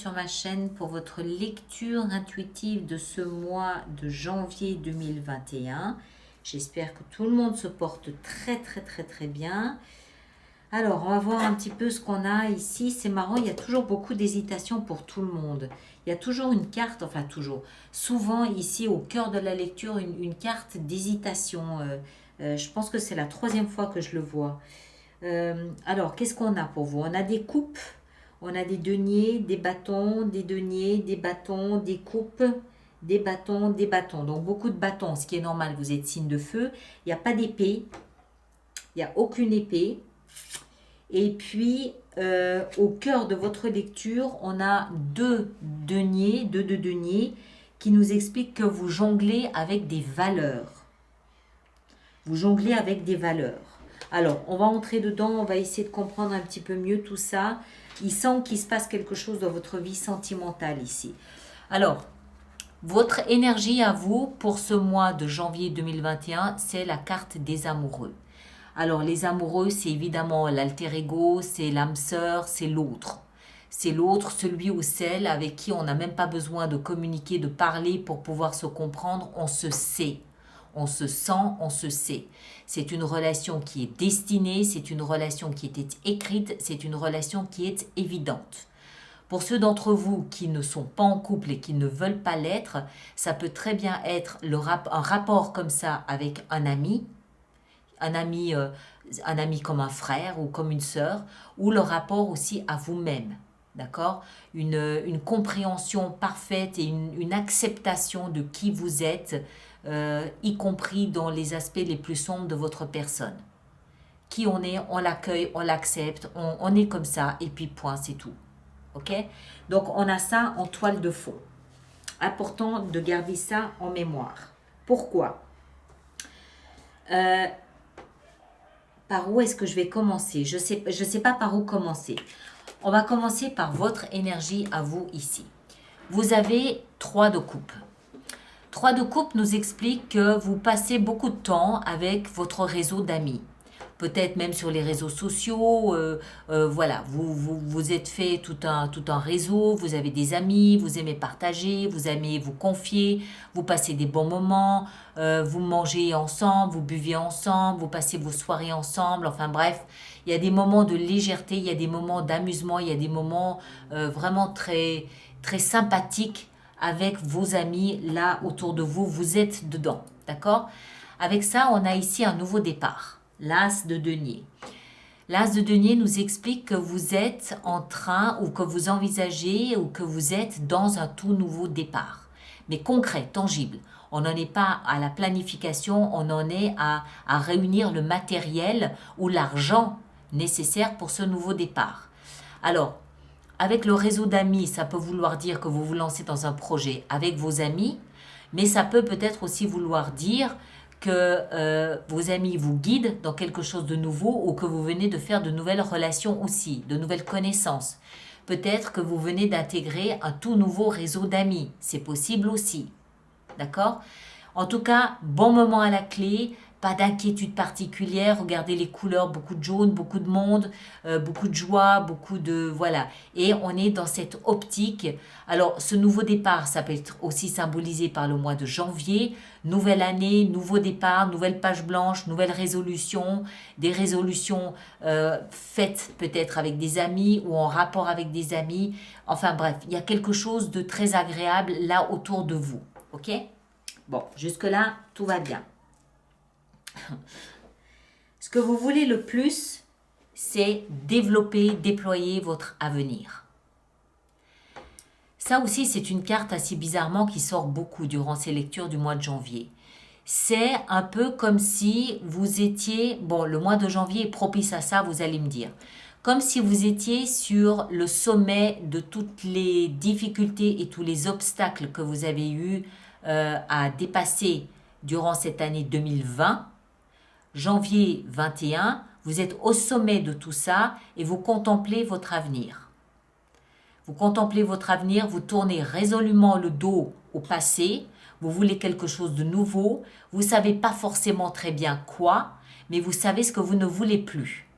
sur ma chaîne pour votre lecture intuitive de ce mois de janvier 2021. J'espère que tout le monde se porte très bien. Alors, on va voir un petit peu ce qu'on a ici. C'est marrant, il y a toujours beaucoup d'hésitation pour tout le monde. Il y a toujours une carte, enfin toujours, souvent ici au cœur de la lecture, une carte d'hésitation. Je pense que c'est la troisième fois que je le vois. Alors, qu'est-ce qu'on a pour vous? On a des coupes, on a des deniers, des bâtons, des deniers, des bâtons, des coupes, des bâtons, des bâtons. Donc, beaucoup de bâtons, ce qui est normal, vous êtes signe de feu. Il n'y a pas d'épée, il n'y a aucune épée. Et puis, au cœur de votre lecture, on a deux deniers qui nous expliquent que vous jonglez avec des valeurs. Vous jonglez avec des valeurs. Alors, on va entrer dedans, on va essayer de comprendre un petit peu mieux tout ça. Il semble qu'il se passe quelque chose dans votre vie sentimentale ici. Alors, votre énergie à vous pour ce mois de janvier 2021, c'est la carte des amoureux. Alors, les amoureux, c'est évidemment l'alter ego, c'est l'âme sœur, c'est l'autre. C'est l'autre, celui ou celle avec qui on n'a même pas besoin de communiquer, de parler pour pouvoir se comprendre. On se sait. On se sent, on se sait. C'est une relation qui est destinée, c'est une relation qui était écrite, c'est une relation qui est évidente. Pour ceux d'entre vous qui ne sont pas en couple et qui ne veulent pas l'être, ça peut très bien être un rapport comme ça avec un ami comme un frère ou comme une sœur, ou le rapport aussi à vous-même. D'accord? Une compréhension parfaite et une acceptation de qui vous êtes, y compris dans les aspects les plus sombres de votre personne. Qui on est, on l'accueille, on l'accepte, on est comme ça, et puis point, c'est tout. Ok? Donc on a ça en toile de fond. Important de garder ça en mémoire. Pourquoi? Par où est-ce que je vais commencer? Je sais pas par où commencer. On va commencer par votre énergie à vous ici. Vous avez 3 de coupe. 3 de coupe nous explique que vous passez beaucoup de temps avec votre réseau d'amis. Peut-être même sur les réseaux sociaux, voilà, vous êtes fait tout un réseau, vous avez des amis, vous aimez partager, vous aimez vous confier, vous passez des bons moments, vous mangez ensemble, vous buvez ensemble, vous passez vos soirées ensemble, enfin bref, il y a des moments de légèreté, il y a des moments d'amusement, il y a des moments vraiment très, très sympathiques avec vos amis là autour de vous, vous êtes dedans, d'accord? Avec ça, on a ici un nouveau départ. L'as de denier. L'as de denier nous explique que vous êtes en train ou que vous envisagez ou que vous êtes dans un tout nouveau départ. Mais concret, tangible. On n'en est pas à la planification, on en est à réunir le matériel ou l'argent nécessaire pour ce nouveau départ. Alors, avec le réseau d'amis, ça peut vouloir dire que vous vous lancez dans un projet avec vos amis, mais ça peut peut-être aussi vouloir dire que vos amis vous guident dans quelque chose de nouveau ou que vous venez de faire de nouvelles relations aussi, de nouvelles connaissances. Peut-être que vous venez d'intégrer un tout nouveau réseau d'amis. C'est possible aussi. D'accord? En tout cas, bon moment à la clé, pas d'inquiétude particulière. Regardez les couleurs, beaucoup de jaune, beaucoup de monde, beaucoup de joie, beaucoup de... Voilà. Et on est dans cette optique. Alors, ce nouveau départ, ça peut être aussi symbolisé par le mois de janvier. Nouvelle année, nouveau départ, nouvelle page blanche, nouvelle résolution. Des résolutions faites peut-être avec des amis ou en rapport avec des amis. Enfin bref, il y a quelque chose de très agréable là autour de vous. Ok? Bon, jusque-là, tout va bien. Ce que vous voulez le plus, c'est développer, déployer votre avenir. Ça aussi, c'est une carte assez bizarrement qui sort beaucoup durant ces lectures du mois de janvier. C'est un peu comme si vous étiez... Bon, le mois de janvier est propice à ça, vous allez me dire. Comme si vous étiez sur le sommet de toutes les difficultés et tous les obstacles que vous avez eus à dépasser durant cette année 2020. Janvier 21, vous êtes au sommet de tout ça et vous contemplez votre avenir. Vous contemplez votre avenir, vous tournez résolument le dos au passé, vous voulez quelque chose de nouveau, vous ne savez pas forcément très bien quoi, mais vous savez ce que vous ne voulez plus.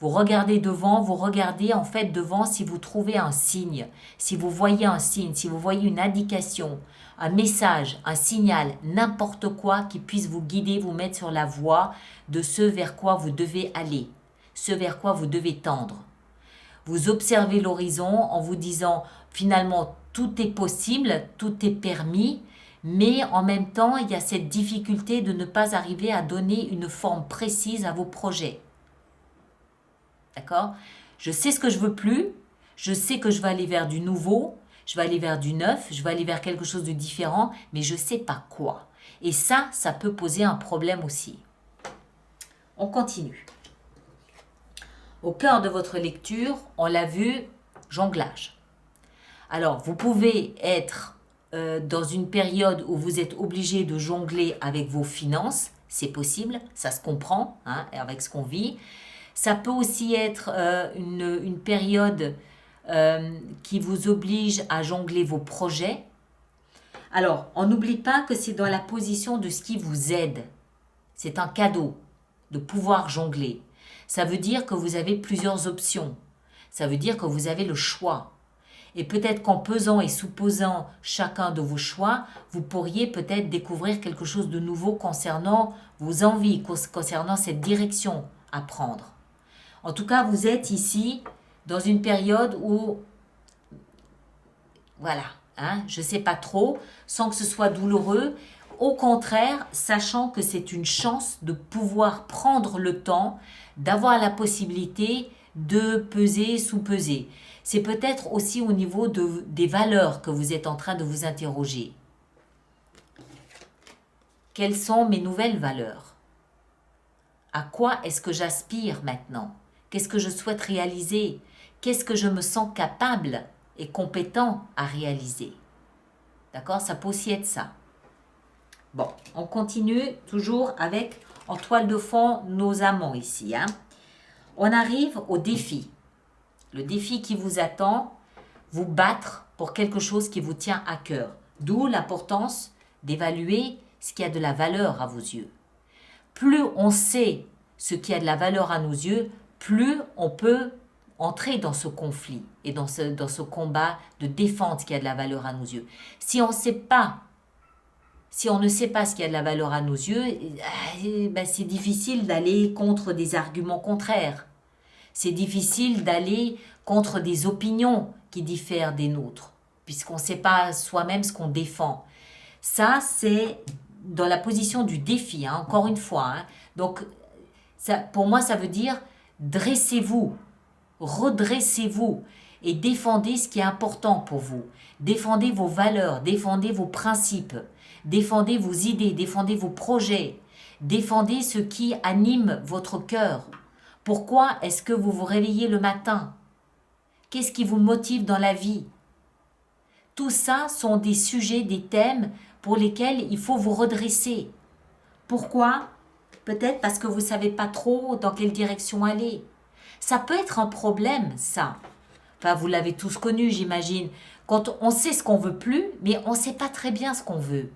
Vous regardez devant, vous regardez en fait devant si vous trouvez un signe, si vous voyez un signe, si vous voyez une indication, un message, un signal, n'importe quoi qui puisse vous guider, vous mettre sur la voie de ce vers quoi vous devez aller, ce vers quoi vous devez tendre. Vous observez l'horizon en vous disant finalement tout est possible, tout est permis, mais en même temps il y a cette difficulté de ne pas arriver à donner une forme précise à vos projets. D'accord? Je sais ce que je veux plus, je sais que je vais aller vers du nouveau, je vais aller vers du neuf, je vais aller vers quelque chose de différent, mais je ne sais pas quoi. Et ça peut poser un problème aussi. On continue. Au cœur de votre lecture, on l'a vu, jonglage. Alors, vous pouvez être dans une période où vous êtes obligé de jongler avec vos finances, c'est possible, ça se comprend hein, avec ce qu'on vit. Ça peut aussi être une période qui vous oblige à jongler vos projets. Alors, on n'oublie pas que c'est dans la position de ce qui vous aide. C'est un cadeau de pouvoir jongler. Ça veut dire que vous avez plusieurs options. Ça veut dire que vous avez le choix. Et peut-être qu'en pesant et supposant chacun de vos choix, vous pourriez peut-être découvrir quelque chose de nouveau concernant vos envies, concernant cette direction à prendre. En tout cas, vous êtes ici dans une période où, voilà, hein, je ne sais pas trop, sans que ce soit douloureux. Au contraire, sachant que c'est une chance de pouvoir prendre le temps, d'avoir la possibilité de peser, sous-peser. C'est peut-être aussi au niveau des valeurs que vous êtes en train de vous interroger. Quelles sont mes nouvelles valeurs? À quoi est-ce que j'aspire maintenant? Qu'est-ce que je souhaite réaliser? Qu'est-ce que je me sens capable et compétent à réaliser? D'accord? Ça peut aussi être ça. Bon, on continue toujours avec, en toile de fond, nos amants ici. Hein. On arrive au défi. Le défi qui vous attend, vous battre pour quelque chose qui vous tient à cœur. D'où l'importance d'évaluer ce qui a de la valeur à vos yeux. Plus on sait ce qui a de la valeur à nos yeux, plus on peut entrer dans ce conflit et dans ce combat de défendre ce qui a de la valeur à nos yeux. Si on ne sait pas ce qui a de la valeur à nos yeux, ben c'est difficile d'aller contre des arguments contraires. C'est difficile d'aller contre des opinions qui diffèrent des nôtres, puisqu'on ne sait pas soi-même ce qu'on défend. Ça, c'est dans la position du défi, hein, encore une fois. Hein. Donc, ça, pour moi, ça veut dire dressez-vous, redressez-vous et défendez ce qui est important pour vous. Défendez vos valeurs, défendez vos principes, défendez vos idées, défendez vos projets, défendez ce qui anime votre cœur. Pourquoi est-ce que vous vous réveillez le matin? Qu'est-ce qui vous motive dans la vie? Tout ça sont des sujets, des thèmes pour lesquels il faut vous redresser. Pourquoi? Peut-être parce que vous ne savez pas trop dans quelle direction aller. Ça peut être un problème, ça. Enfin, vous l'avez tous connu, j'imagine. Quand on sait ce qu'on veut plus, mais on ne sait pas très bien ce qu'on veut.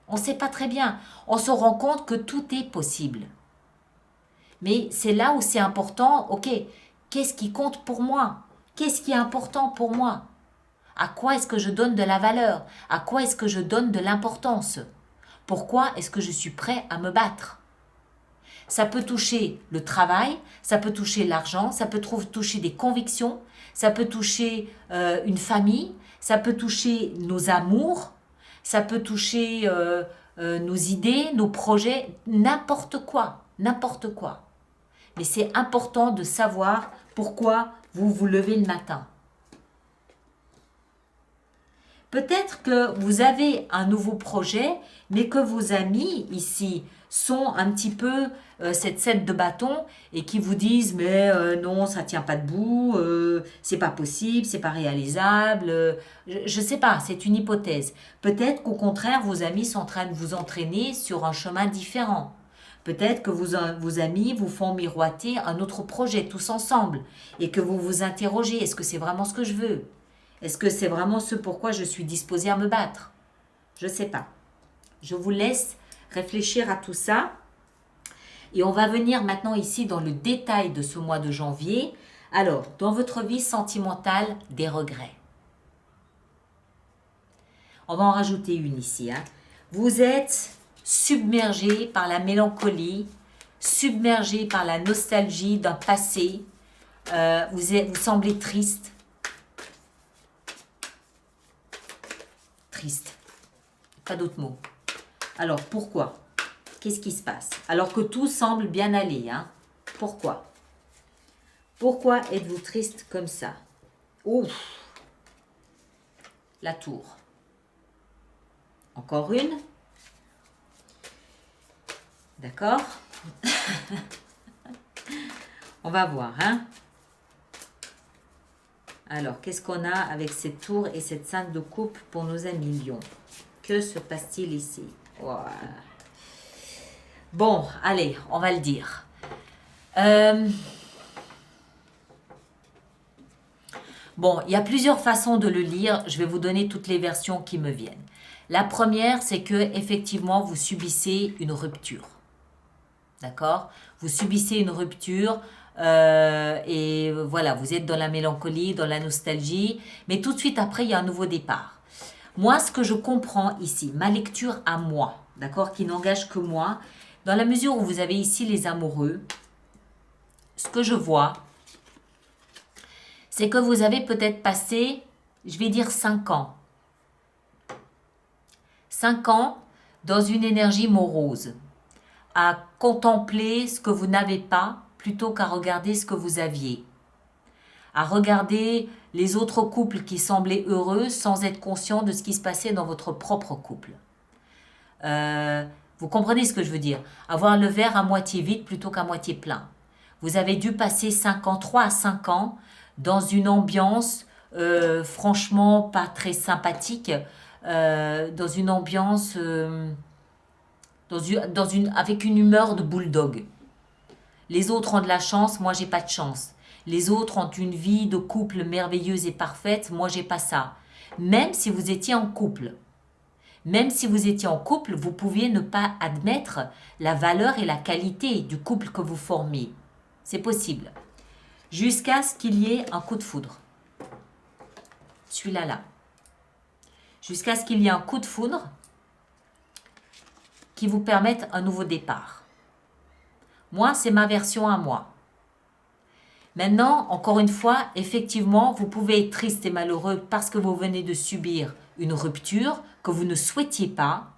On ne sait pas très bien. On se rend compte que tout est possible. Mais c'est là où c'est important, ok, qu'est-ce qui compte pour moi? Qu'est-ce qui est important pour moi? À quoi est-ce que je donne de la valeur? À quoi est-ce que je donne de l'importance? Pourquoi est-ce que je suis prêt à me battre? Ça peut toucher le travail, ça peut toucher l'argent, ça peut toucher des convictions, ça peut toucher une famille, ça peut toucher nos amours, ça peut toucher nos idées, nos projets, n'importe quoi, n'importe quoi. Mais c'est important de savoir pourquoi vous vous levez le matin. Peut-être que vous avez un nouveau projet, mais que vos amis ici sont un petit peu cette 7 de bâton et qui vous disent mais non, ça tient pas debout, c'est pas possible, c'est pas réalisable. Je sais pas, c'est une hypothèse. Peut-être qu'au contraire, vos amis sont en train de vous entraîner sur un chemin différent. Peut-être que vos amis vous font miroiter un autre projet tous ensemble et que vous vous interrogez, est-ce que c'est vraiment ce que je veux? Est-ce que c'est vraiment ce pourquoi je suis disposée à me battre? Je ne sais pas. Je vous laisse réfléchir à tout ça. Et on va venir maintenant ici dans le détail de ce mois de janvier. Alors, dans votre vie sentimentale, des regrets. On va en rajouter une ici. Hein. Vous êtes submergé par la mélancolie, submergé par la nostalgie d'un passé. Vous semblez triste. Triste. Pas d'autre mot. Alors, pourquoi? Qu'est-ce qui se passe? Alors que tout semble bien aller. Hein? Pourquoi? Pourquoi êtes-vous triste comme ça? Ouf! La tour. Encore une. D'accord? On va voir. Hein? Alors, qu'est-ce qu'on a avec cette tour et cette 5 de coupe pour nos amis lions? Que se passe-t-il ici? Voilà. Bon, allez, on va le dire. Bon, il y a plusieurs façons de le lire. Je vais vous donner toutes les versions qui me viennent. La première, c'est que effectivement, vous subissez une rupture. D'accord? Vous subissez une rupture et voilà, vous êtes dans la mélancolie, dans la nostalgie. Mais tout de suite après, il y a un nouveau départ. Moi, ce que je comprends ici, ma lecture à moi, d'accord, qui n'engage que moi, dans la mesure où vous avez ici les amoureux, ce que je vois, c'est que vous avez peut-être passé, je vais dire 5 ans. 5 ans dans une énergie morose, à contempler ce que vous n'avez pas plutôt qu'à regarder ce que vous aviez. À regarder les autres couples qui semblaient heureux sans être conscient de ce qui se passait dans votre propre couple. Vous comprenez ce que je veux dire? Avoir le verre à moitié vide plutôt qu'à moitié plein. Vous avez dû passer 5 ans, 3 à 5 ans, dans une ambiance franchement pas très sympathique, dans une ambiance avec une humeur de bulldog. Les autres ont de la chance, moi j'ai pas de chance. Les autres ont une vie de couple merveilleuse et parfaite, moi j'ai pas ça. Même si vous étiez en couple. Même si vous étiez en couple, vous pouviez ne pas admettre la valeur et la qualité du couple que vous formez. C'est possible. Jusqu'à ce qu'il y ait un coup de foudre. Celui-là, là. Jusqu'à ce qu'il y ait un coup de foudre qui vous permette un nouveau départ. Moi, c'est ma version à moi. Maintenant, encore une fois, effectivement, vous pouvez être triste et malheureux parce que vous venez de subir une rupture que vous ne souhaitiez pas,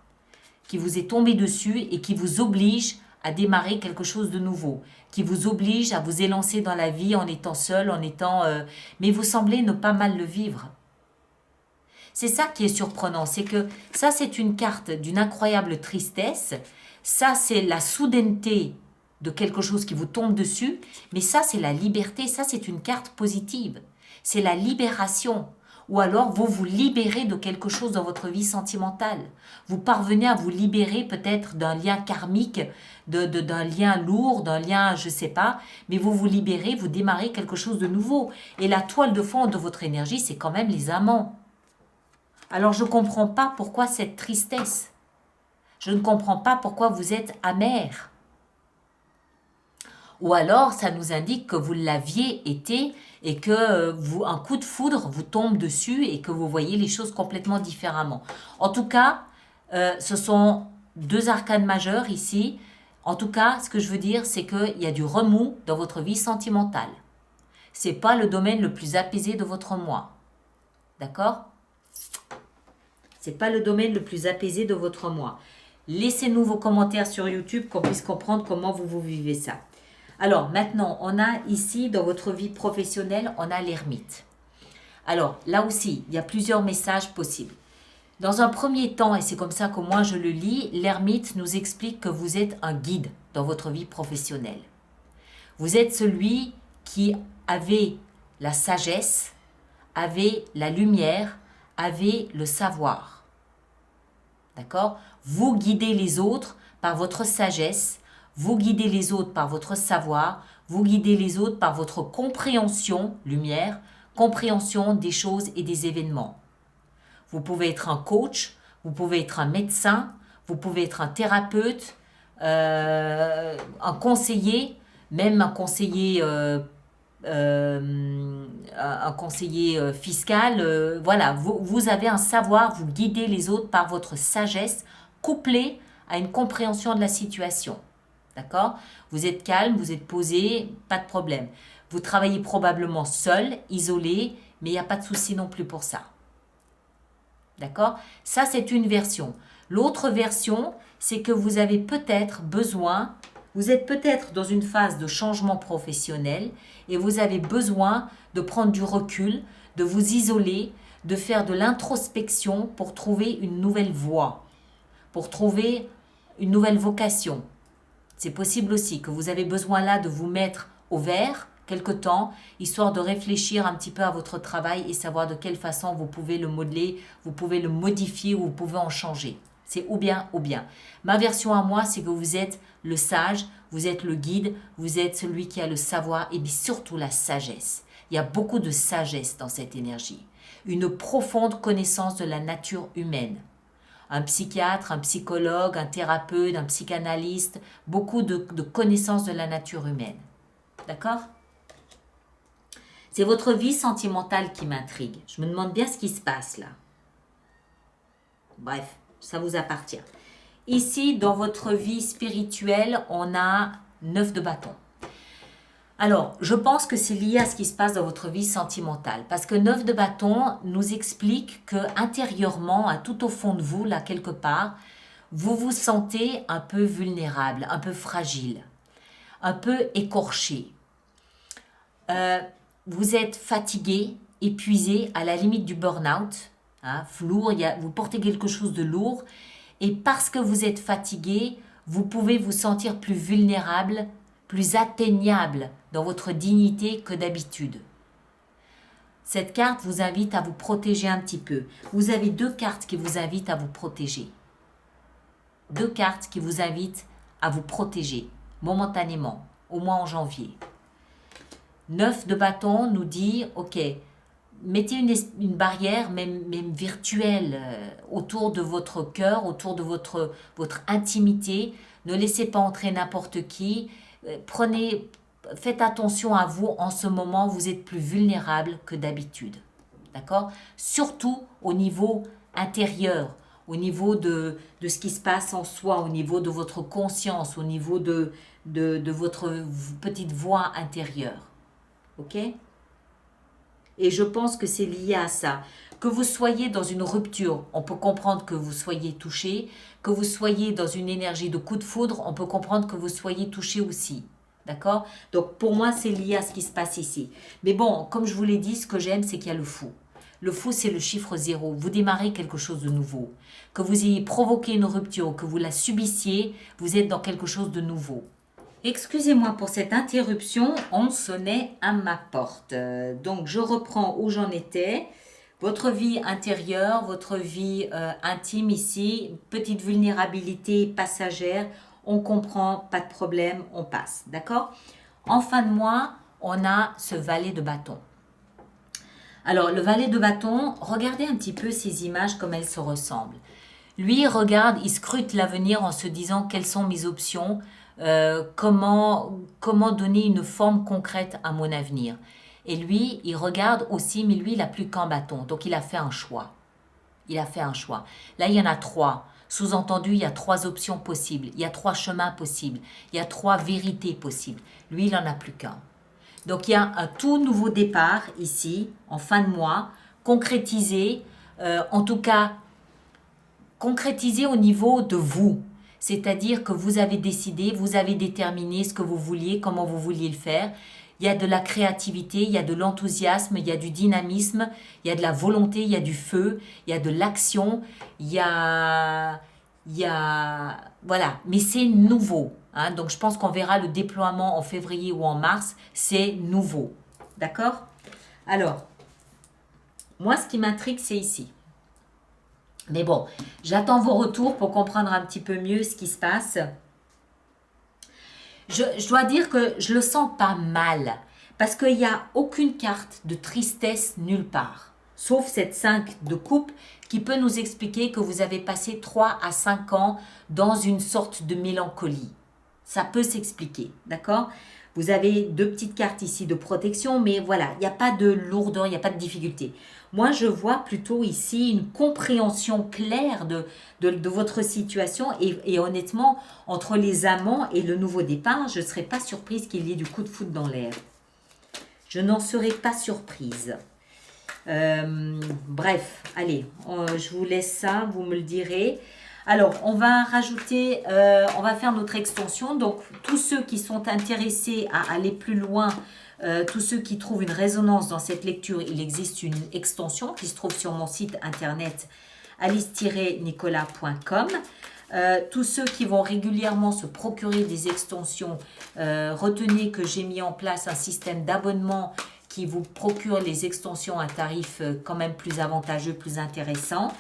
qui vous est tombée dessus et qui vous oblige à démarrer quelque chose de nouveau, qui vous oblige à vous élancer dans la vie en étant seul, mais vous semblez ne pas mal le vivre. C'est ça qui est surprenant, c'est que ça c'est une carte d'une incroyable tristesse, ça c'est la soudaineté de quelque chose qui vous tombe dessus, mais ça c'est la liberté, ça c'est une carte positive, c'est la libération. Ou alors vous vous libérez de quelque chose dans votre vie sentimentale. Vous parvenez à vous libérer peut-être d'un lien karmique, d'un lien lourd, d'un lien je ne sais pas, mais vous vous libérez, vous démarrez quelque chose de nouveau. Et la toile de fond de votre énergie, c'est quand même les amants. Alors je ne comprends pas pourquoi cette tristesse. Je ne comprends pas pourquoi vous êtes amer. Ou alors ça nous indique que vous l'aviez été et que un coup de foudre vous tombe dessus et que vous voyez les choses complètement différemment. En tout cas, ce sont 2 arcanes majeures ici. En tout cas, ce que je veux dire, c'est qu'il y a du remous dans votre vie sentimentale. Ce n'est pas le domaine le plus apaisé de votre mois. D'accord? Ce n'est pas le domaine le plus apaisé de votre mois. Laissez-nous vos commentaires sur YouTube qu'on puisse comprendre comment vous vivez ça. Alors maintenant, on a ici dans votre vie professionnelle, on a l'ermite. Alors là aussi, il y a plusieurs messages possibles. Dans un premier temps, et c'est comme ça que moi je le lis, l'ermite nous explique que vous êtes un guide dans votre vie professionnelle. Vous êtes celui qui avait la sagesse, avait la lumière, avait le savoir. D'accord? Vous guidez les autres par votre sagesse, vous guidez les autres par votre savoir, vous guidez les autres par votre compréhension, lumière, compréhension des choses et des événements. Vous pouvez être un coach, vous pouvez être un médecin, vous pouvez être un thérapeute, un conseiller, même un conseiller fiscal, voilà, vous avez un savoir, vous guidez les autres par votre sagesse, couplée à une compréhension de la situation. D'accord? Vous êtes calme, vous êtes posé, pas de problème. Vous travaillez probablement seul, isolé, mais il n'y a pas de souci non plus pour ça. D'accord? Ça, c'est une version. L'autre version, c'est que vous avez peut-être besoin, vous êtes peut-être dans une phase de changement professionnel et vous avez besoin de prendre du recul, de vous isoler, de faire de l'introspection pour trouver une nouvelle voie, pour trouver une nouvelle vocation. C'est possible aussi que vous avez besoin là de vous mettre au vert quelque temps, histoire de réfléchir un petit peu à votre travail et savoir de quelle façon vous pouvez le modeler, vous pouvez le modifier ou vous pouvez en changer. C'est ou bien ou bien. Ma version à moi, c'est que vous êtes le sage, vous êtes le guide, vous êtes celui qui a le savoir et surtout la sagesse. Il y a beaucoup de sagesse dans cette énergie. Une profonde connaissance de la nature humaine. Un psychiatre, un psychologue, un thérapeute, un psychanalyste, beaucoup de connaissances de la nature humaine. D'accord? C'est votre vie sentimentale qui m'intrigue. Je me demande bien ce qui se passe là. Bref, ça vous appartient. Ici, dans votre vie spirituelle, on a 9 de bâton. Alors, je pense que c'est lié à ce qui se passe dans votre vie sentimentale. Parce que 9 de bâton nous explique que intérieurement, tout au fond de vous, là quelque part, vous vous sentez un peu vulnérable, un peu fragile, un peu écorché. Vous êtes fatigué, épuisé, à la limite du burn-out, lourd, vous portez quelque chose de lourd, et parce que vous êtes fatigué, vous pouvez vous sentir plus vulnérable, plus atteignable dans votre dignité que d'habitude. Cette carte vous invite à vous protéger un petit peu. Vous avez 2 cartes qui vous invitent à vous protéger. 2 cartes qui vous invitent à vous protéger, momentanément, au moins en janvier. 9 de bâton nous dit, ok, mettez une barrière, même virtuelle, autour de votre cœur, autour de votre intimité. Ne laissez pas entrer n'importe qui. Faites attention à vous en ce moment, vous êtes plus vulnérable que d'habitude. D'accord? Surtout au niveau intérieur, au niveau de ce qui se passe en soi, au niveau de votre conscience, au niveau de votre petite voix intérieure. Ok? Et je pense que c'est lié à ça. Que vous soyez dans une rupture, on peut comprendre que vous soyez touché. Que vous soyez dans une énergie de coup de foudre, on peut comprendre que vous soyez touché aussi. D'accord? Donc pour moi, c'est lié à ce qui se passe ici. Mais bon, comme je vous l'ai dit, ce que j'aime, c'est qu'il y a le fou. Le fou, c'est le chiffre 0. Vous démarrez quelque chose de nouveau. Que vous ayez provoqué une rupture, que vous la subissiez, vous êtes dans quelque chose de nouveau. Excusez-moi pour cette interruption, on sonnait à ma porte. Donc je reprends où j'en étais. Votre vie intérieure, votre vie intime ici, petite vulnérabilité passagère, on comprend, pas de problème, on passe. D'accord? En fin de mois, on a ce valet de bâton. Alors le valet de bâton, regardez un petit peu ces images comme elles se ressemblent. Lui, regarde, il scrute l'avenir en se disant quelles sont mes options, comment donner une forme concrète à mon avenir. Et lui, il regarde aussi, mais lui, il n'a plus qu'un bâton. Donc, il a fait un choix. Il a fait un choix. Là, il y en a 3. Sous-entendu, il y a 3 options possibles. Il y a 3 chemins possibles. Il y a 3 vérités possibles. Lui, il n'en a plus qu'un. Donc, il y a un tout nouveau départ ici, en fin de mois, concrétisé, en tout cas, concrétisé au niveau de vous. C'est-à-dire que vous avez décidé, vous avez déterminé ce que vous vouliez, comment vous vouliez le faire. Il y a de la créativité, il y a de l'enthousiasme, il y a du dynamisme, il y a de la volonté, il y a du feu, il y a de l'action, il y a voilà, mais c'est nouveau. Donc je pense qu'on verra le déploiement en février ou en mars, c'est nouveau. D'accord? Alors, moi ce qui m'intrigue, c'est ici. Mais bon, j'attends vos retours pour comprendre un petit peu mieux ce qui se passe. Je dois dire que je le sens pas mal. Parce qu'il n'y a aucune carte de tristesse nulle part. Sauf cette 5 de coupe qui peut nous expliquer que vous avez passé 3 à 5 ans dans une sorte de mélancolie. Ça peut s'expliquer, d'accord? Vous avez 2 petites cartes ici de protection, mais voilà, il n'y a pas de lourdeur, il n'y a pas de difficulté. Moi, je vois plutôt ici une compréhension claire de votre situation et honnêtement, entre les amants et le nouveau départ, je ne serais pas surprise qu'il y ait du coup de foudre dans l'air. Je n'en serais pas surprise. Bref, allez, je vous laisse ça, vous me le direz. Alors, on va rajouter, on va faire notre extension. Donc, tous ceux qui sont intéressés à aller plus loin, tous ceux qui trouvent une résonance dans cette lecture, il existe une extension qui se trouve sur mon site internet alice-nicolas.com. Tous ceux qui vont régulièrement se procurer des extensions, retenez que j'ai mis en place un système d'abonnement qui vous procure les extensions à un tarif quand même plus avantageux, plus intéressant.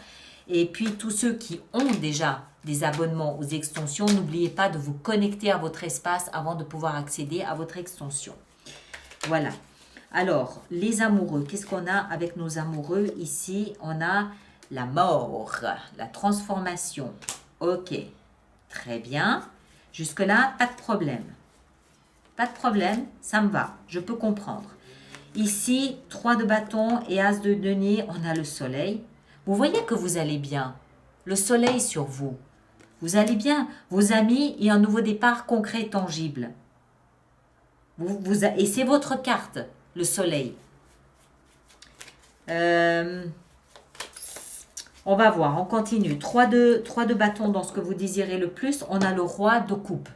Et puis tous ceux qui ont déjà des abonnements aux extensions, n'oubliez pas de vous connecter à votre espace avant de pouvoir accéder à votre extension. Voilà. Alors, les amoureux, qu'est-ce qu'on a avec nos amoureux? Ici, on a la mort, la transformation. Ok, très bien. Jusque-là, pas de problème. Pas de problème, ça me va, je peux comprendre. Ici, 3 de bâton et as de denier, on a le soleil. Vous voyez que vous allez bien. Le soleil sur vous. Vous allez bien. Vos amis et un nouveau départ concret, tangible. Et c'est votre carte, le soleil. On va voir, on continue. 3 de bâton dans ce que vous désirez le plus. On a le roi de coupe.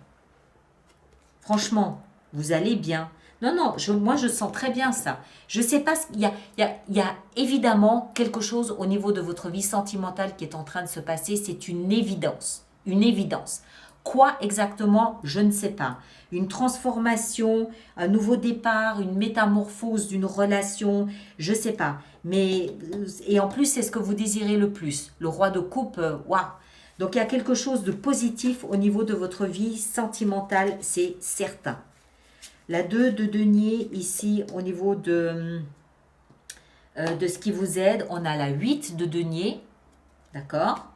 Franchement, vous allez bien. Non, non, moi je sens très bien ça. Je ne sais pas, il y a évidemment quelque chose au niveau de votre vie sentimentale qui est en train de se passer. C'est une évidence. Une évidence. Quoi exactement? Je ne sais pas. Une transformation, un nouveau départ, une métamorphose d'une relation, je ne sais pas. Mais, et en plus, c'est ce que vous désirez le plus. Le roi de coupe, waouh! Donc, il y a quelque chose de positif au niveau de votre vie sentimentale, c'est certain. La 2 de denier, ici, au niveau de ce qui vous aide, on a la 8 de denier, d'accord?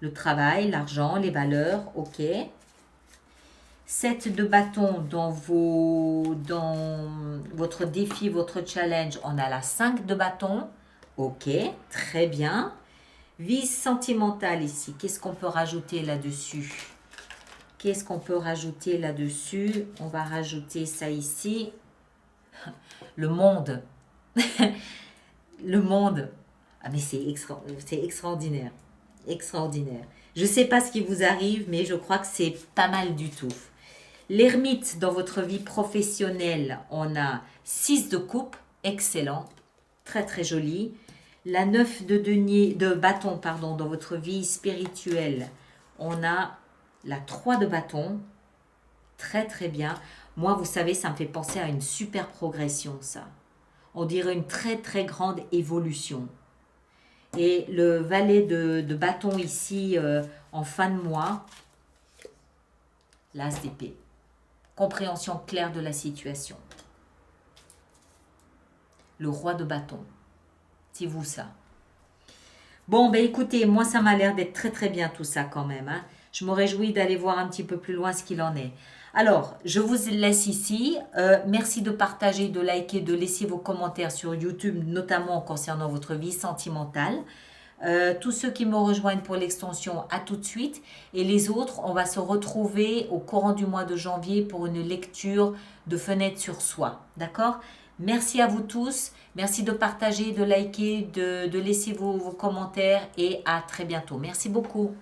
Le travail, l'argent, les valeurs, ok. 7 de bâton dans votre défi, votre challenge, on a la 5 de bâton, ok, très bien. Vie sentimentale ici, qu'est-ce qu'on peut rajouter là-dessus? Qu'est-ce qu'on peut rajouter là-dessus? On va rajouter ça ici. Le monde. Le monde. Ah mais c'est extraordinaire. Extraordinaire. Je ne sais pas ce qui vous arrive, mais je crois que c'est pas mal du tout. L'ermite dans votre vie professionnelle, on a 6 de coupe, excellent. Très très joli. La 9 de bâton, pardon, dans votre vie spirituelle, on a la 3 de bâton, très très bien. Moi, vous savez, ça me fait penser à une super progression, ça. On dirait une très très grande évolution. Et le valet de bâton ici, en fin de mois, l'as d'épée. Compréhension claire de la situation. Le roi de bâton. C'est vous ça. Bon, ben écoutez, moi ça m'a l'air d'être très très bien tout ça quand même. Hein. Je me réjouis d'aller voir un petit peu plus loin ce qu'il en est. Alors, je vous laisse ici. Merci de partager, de liker, de laisser vos commentaires sur YouTube, notamment concernant votre vie sentimentale. Tous ceux qui me rejoignent pour l'extension, à tout de suite. Et les autres, on va se retrouver au courant du mois de janvier pour une lecture de fenêtre sur soi. D'accord? Merci à vous tous. Merci de partager, de liker, de laisser vos commentaires et à très bientôt. Merci beaucoup.